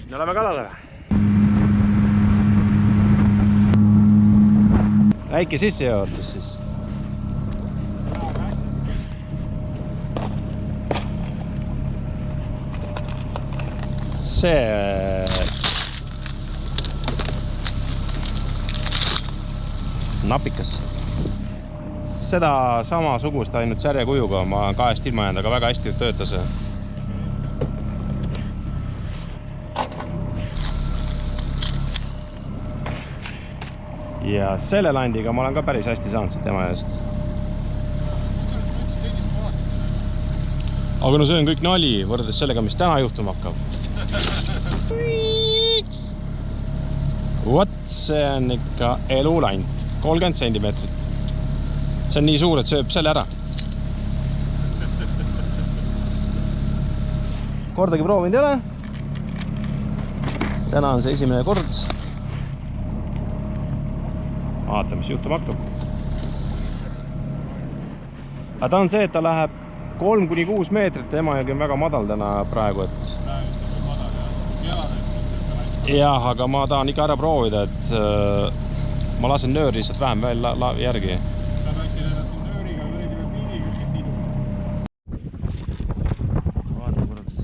Me oleme kalale. Väike sissejuhatus siis. See napikas. Seda samasugust ainult särjekujuga ma olen 2 ilma jäänud, aga väga hästi töötas. Ja selle landiga ma olen ka päris hästi saanud siit tema eest. Aga no see on kõik nali võrreldes sellega, mis täna juhtuma hakkab. Vot, see on ikka elulant. 30 sentimeetrit. See on nii suur, et sööb selle ära. Kordagi proovinud ei ole. Täna on see esimene kord. Vaata, mis juhtuma hakkab. Aga ta on see, et ta läheb 3–6 meetrit. Emajõgi on väga madal täna praegu, et... Jah, aga ma tahan ikka ära proovida, et ma lasen nööri lihtsalt vähem veel järgi. Sa peaksid ennast nööriga või piiriga siduda. Vaata korraks.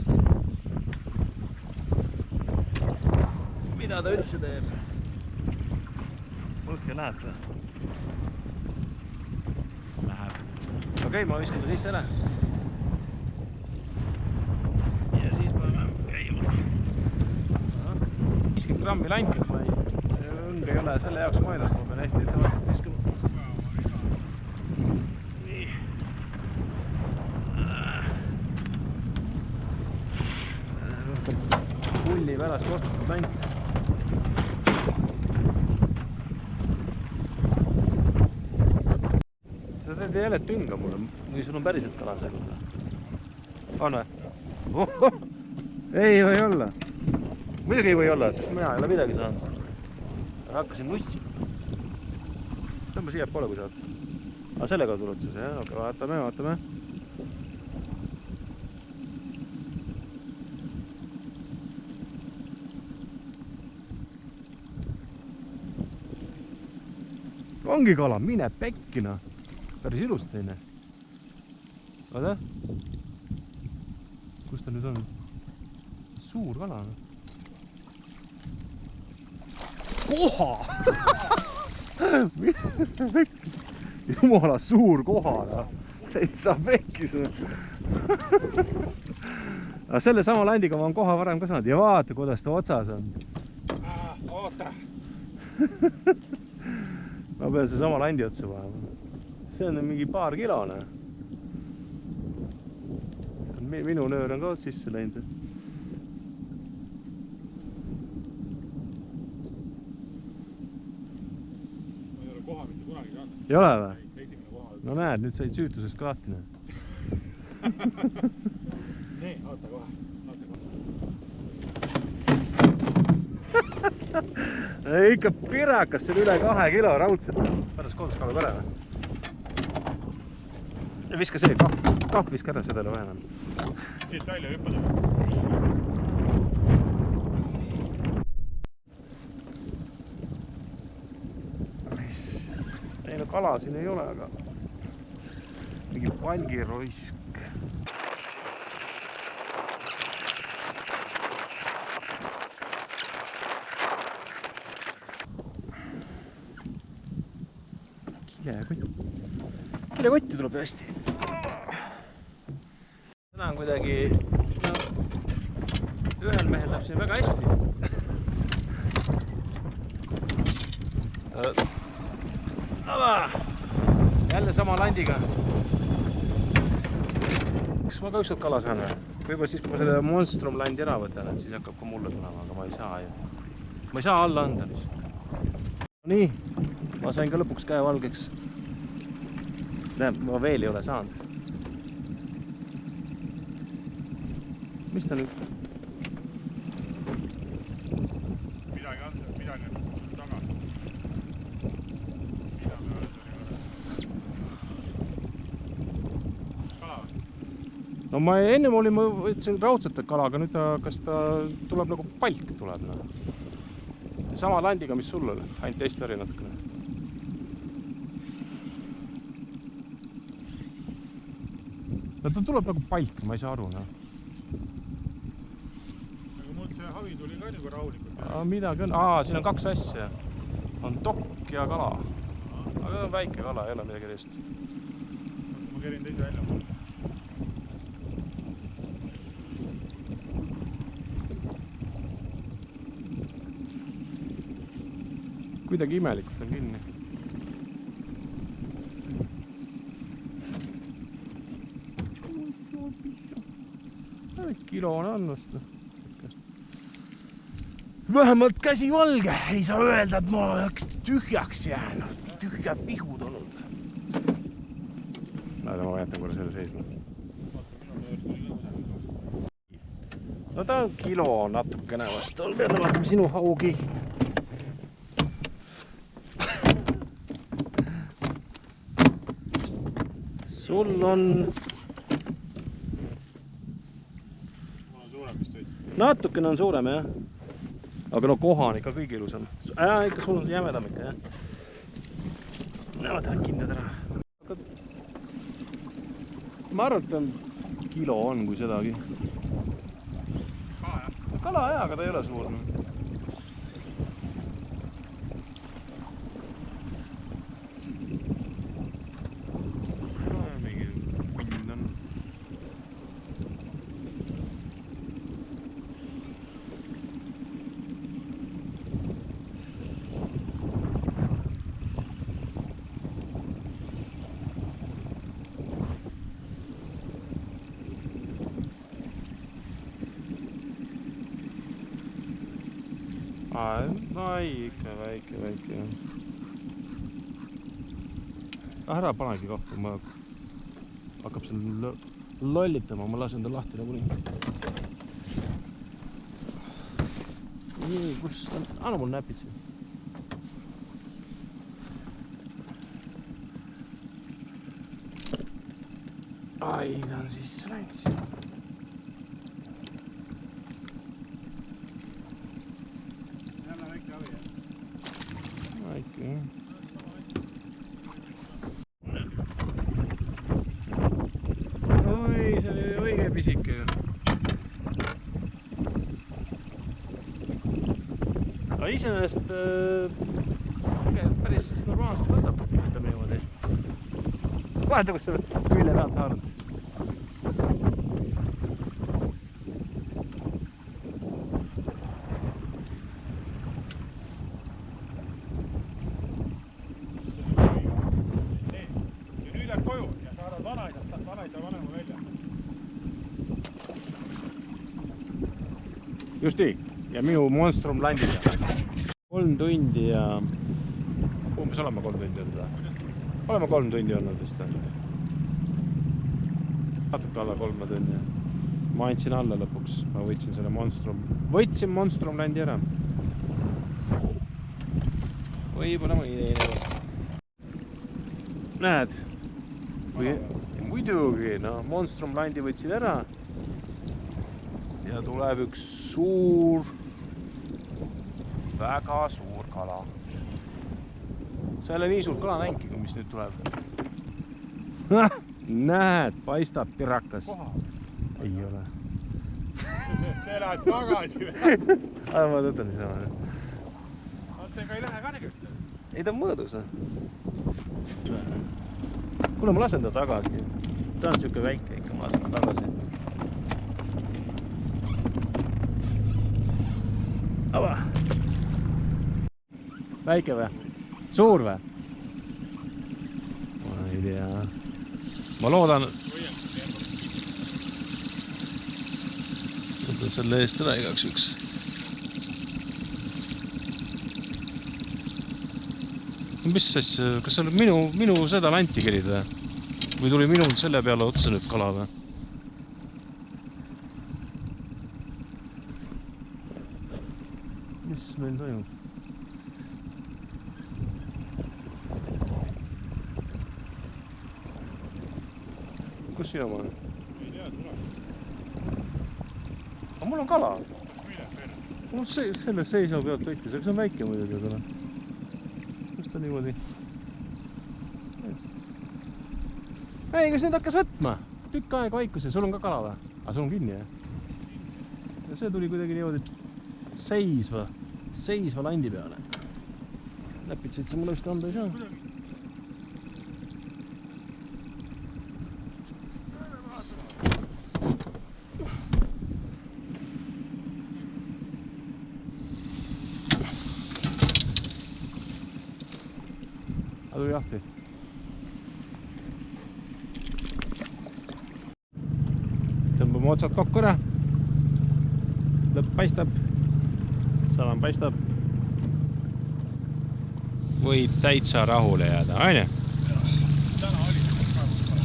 Mida ta üldse teeb? Põhja läheb ta. Läheb. Okei, ma viskan ta sisse ära. Ja siis paneme käima. 50 grammi lant, see õng ei ole selle jaoks mõeldud, ma pean hästi ettevaatlikult viskama. Nii. Pulli pärast ostatud lant. Sa teed jälle tünga mulle, või sul on päriselt kala sellega? On või? Ei või olla. Muidugi ei või olla, sest mina ei ole midagi saanud. Hakkasin nussima. Tõmba siia poole, kui saad. Aga sellega tulnud siis, jah? Aga vaatame, vaatame. Ongi kala, mine pekkina. Päris ilus teine. Vaata? Kus ta nüüd on? Suur kala. Koha! Jumala suur koha. Täitsa pekkis. Aga selle sama landiga ma olen koha varem ka saanud. Ja vaata, kuidas ta otsas on. Oota. Ma pean see sama landi otsa panema. See on mingi paar kilone. Minu nöör on ka sisse läinud. Ei ole või? No näed, nüüd said süütusest ka lahti. Nii, oota kohe. Ikka pirakas, see on üle 2 kilo raudselt. Pärast koduskalu pere või? Ja viska see, kahv viska ära, seda ei ole vaja enam. Siit välja hüppada. Ei no kala siin ei ole, aga mingi palgiroisk. Kilekotti tuleb hästi. Täna on kuidagi, no, ühel mehel läheb siin väga hästi. Jälle sama landiga. Kas ma ka ükskord kala saan või? Võib-olla siis, kui ma selle Monstrum landi ära võtan, et siis hakkab ka mulle tulema, aga ma ei saa ju. Ma ei saa alla anda lihtsalt. Nii, ma sain ka lõpuks käe valgeks. Näeb, ma veel ei ole saanud. Mis ta nüüd? Midagi on, midagi on taga. Kala või? no ma ennem oli, ma võtsin raudsete kalaga, nüüd ta, kas ta tuleb nagu palk tuleb, no. Sama landiga, mis sul oli, ainult teist äri natukene. No ta tuleb nagu palk, ma ei saa aru, no. Aga mul see havi tuli ka nagu rahulikult. Midagi on, siin on kaks asja. On tokk ja kala. Aga ta on väike kala, ei ole midagi erist. Ma kerin teise välja. Kuidagi imelikult on kinni. Kilo on andnud. Vähemalt käsi valge. Ei saa öelda, et ma oleks tühjaks jäänud. Tühjad pihud olnud. Näeda, ma jätan korra selle seisma. No ta on kilo natukene vast. Pean vaatama sinu haugi. Sul on... Natukene on suurem, jah. Aga no koha on ikka kõige ilusam. Ikka sul on jämedam ikka, jah. Ma tahan kindlad ära. Aga... Ma arvan, et on kilo on kui sedagi. Kala, jah, aga ta ei ole suur. No ei, ikka väike. Ära panegi kahtu, ma hakkab seal lollitama, ma lasen ta lahti nagunii. Nii, kus on? Anna mul näpid siin. Ai, ta on sisse läinud siin. Väike, jah. Oi, see oli õige pisike. Aga iseenesest päris normaalselt võtab, ütleme niimoodi. Vaata, kus sa külje pealt haarad. Just nii, ja minu Monstrum landib. 3 tundi ja... Umbes oleme 3 tundi olnud. Oleme 3 tundi olnud vist. Natuke alla 3 tundi. Ma andsin alla lõpuks. Ma võtsin selle Monstrum. Võtsin Monstrum landi ära. Võib-olla mõni teine. Näed? Muidugi, no Monstrum landi võtsin ära. Ja tuleb üks suur, väga suur kala. See ei ole nii suur kala nängi, kui mis nüüd tuleb. Näed, paistab pirakas. Ei ole. See lähed tagasi. Ma tõtan niisama. Ega ei lähe kargust. Ei ta on mõõdus. Kuule, ma lasen ta tagasi. Ta on siuke väike ikka, ma lasen ta tagasi. Ava. Väike või? Suur või? Ma ei tea. Ma loodan... Võtan selle eest ära igaks üks. Mis asja? Kas see oli minu seda lanti kerid või? Või tuli minul selle peale otsa nüüd kala või? Mis meil toimub? Kus sina maal? Ei tea, tuleb. mul on kala. Mine perse. Mul selles seisab pealt võttis, aga see on väike muidugi, aga noh. Kus ta niimoodi? Ei, kas nüüd hakkas võtma? Tükk aega vaikuse, sul on ka kala või? Aga sul on kinni, jah? Ja see tuli kuidagi niimoodi seisva landi peale. Läpitsid sa mulle vist anda ei saa? Tuli jahti. Tõmbame otsad kokku ära. Lõpp paistab. Salam paistab. Võib täitsa rahule jääda, aine? Täna oli selles kaevus kala.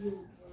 You